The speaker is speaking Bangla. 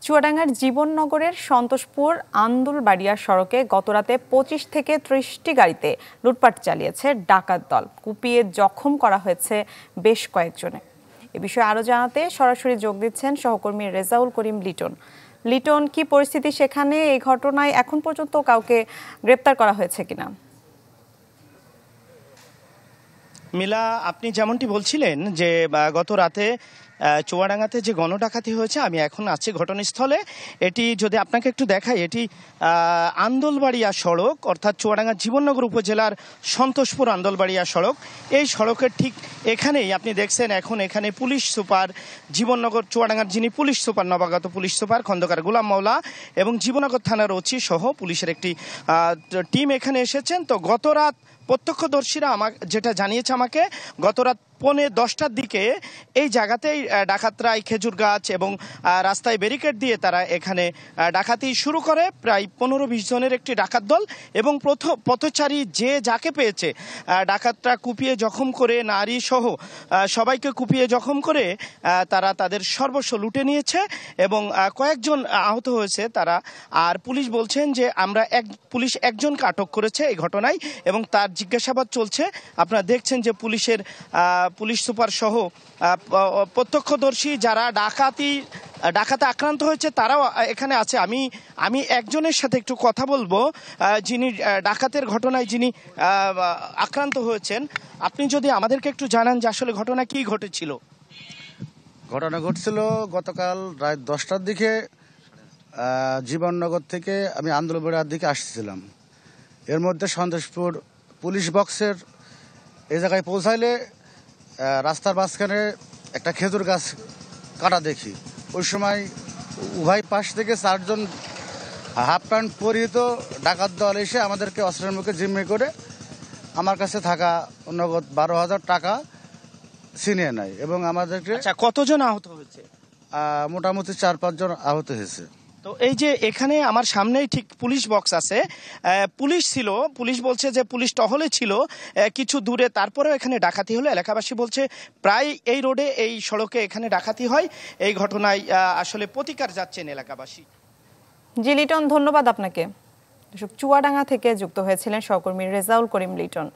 চুয়াডাঙ্গার জীবননগরের সন্তোষপুর আন্দুলবাড়িয়া সড়কে গতরাতে ২৫ থেকে ৩০টি গাড়িতে লুটপাট চালিয়েছে ডাকাত দল। কুপিয়ে জখম করা হয়েছে বেশ কয়েকজনে। এ বিষয়ে আরো জানাতে সরাসরি যোগ দিচ্ছেন সহকর্মী রেজাউল করিম লিটন। লিটন, কি পরিস্থিতি সেখানে? এই ঘটনায় এখন পর্যন্ত কাউকে গ্রেপ্তার করা হয়েছে কিনা? মিলা, আপনি যেমনটি বলছিলেন যে গত রাতে চুয়াডাঙ্গাতে যে গণডাকাতি হয়েছে, আমি এখন আছি ঘটনাস্থলে। এটি যদি আপনাকে একটু দেখাই, এটি আন্দোলবাড়িয়া সড়ক, অর্থাৎ চুয়াডাঙ্গা জীবননগর উপজেলার সন্তোষপুর আন্দোলবাড়িয়া সড়ক। এই সড়কের ঠিক এখানেই আপনি দেখছেন এখন এখানে পুলিশ সুপার জীবননগর চুয়াডাঙ্গার যিনি পুলিশ সুপার, নবাগত পুলিশ সুপার খন্দকার গোলাম মাওলা এবং জীবননগর থানার ওসি সহ পুলিশের একটি টিম এখানে এসেছেন। তো গত রাত প্রত্যক্ষদর্শীরা যেটা জানিয়েছে আমাকে, গত রাত 10:15টার দিকে এই জায়গাতেই ডাকাতরা খেজুর গাছ এবং রাস্তায় ব্যারিকেড দিয়ে তারা এখানে ডাকাতি শুরু করে। প্রায় 15-20 জনের একটি ডাকাত দল এবং পথচারী যে যাকে পেয়েছে ডাকাতরা কুপিয়ে জখম করে, নারী সহ সবাইকে কুপিয়ে জখম করে তারা তাদের সর্বস্ব লুটে নিয়েছে এবং কয়েকজন আহত হয়েছে তারা। আর পুলিশ বলছেন যে পুলিশ একজনকে আটক করেছে এই ঘটনায় এবং তার জিজ্ঞাসাবাদ চলছে। আপনারা দেখছেন যে পুলিশ সুপার সহ প্রত্যক্ষদর্শী যারা ডাকাতে আক্রান্ত হয়েছে তারাও এখানে আছে। আমি একজনের সাথে একটু কথা বলবো, যিনি ডাকাতের ঘটনায় যিনি আক্রান্ত হয়েছেন। আপনি যদি আমাদেরকে একটু জানান যে আসলে ঘটনা কি ঘটেছিল। ঘটনা ঘটছিল গতকাল রাত 10টার দিকে জীবননগর থেকে আমি আন্দোলনবাড়িয়ার দিকে আসছিলাম। এর মধ্যে সন্তোষপুর পুলিশ বক্সের এই জায়গায় পৌঁছাইলে রাস্তার মাঝখানে একটা খেজুর গাছ কাটা দেখি। ওই সময় উভয় পাশ থেকে 4 জন হাফ প্যান্ট পরিহিত ডাকাত দল এসে আমাদেরকে অস্ত্রের মুখে জিম্মি করে আমার কাছে থাকা নগদ 12,000 টাকা ছিনিয়ে নেয় এবং আমাদেরকে। কতজন আহত হয়েছে? মোটামুটি 4-5 জন আহত হয়েছে। তো এই যে এখানে আমার সামনেই ঠিক পুলিশ বক্স আছে, পুলিশ ছিল, পুলিশ বলছে যে পুলিশ টহলে ছিল কিছু দূরে, তারপরেও এখানে ডাকাতি হলো। এলাকাবাসী বলছে প্রায় এই রোডে এই সড়কে এখানে ডাকাতি হয়। এই ঘটনায় আসলে প্রতিকার যাচ্ছেন এলাকাবাসী। জি লিটন, ধন্যবাদ আপনাকে। চুয়াডাঙ্গা থেকে যুক্ত হয়েছিলেন সহকর্মী রেজাউল করিম লিটন।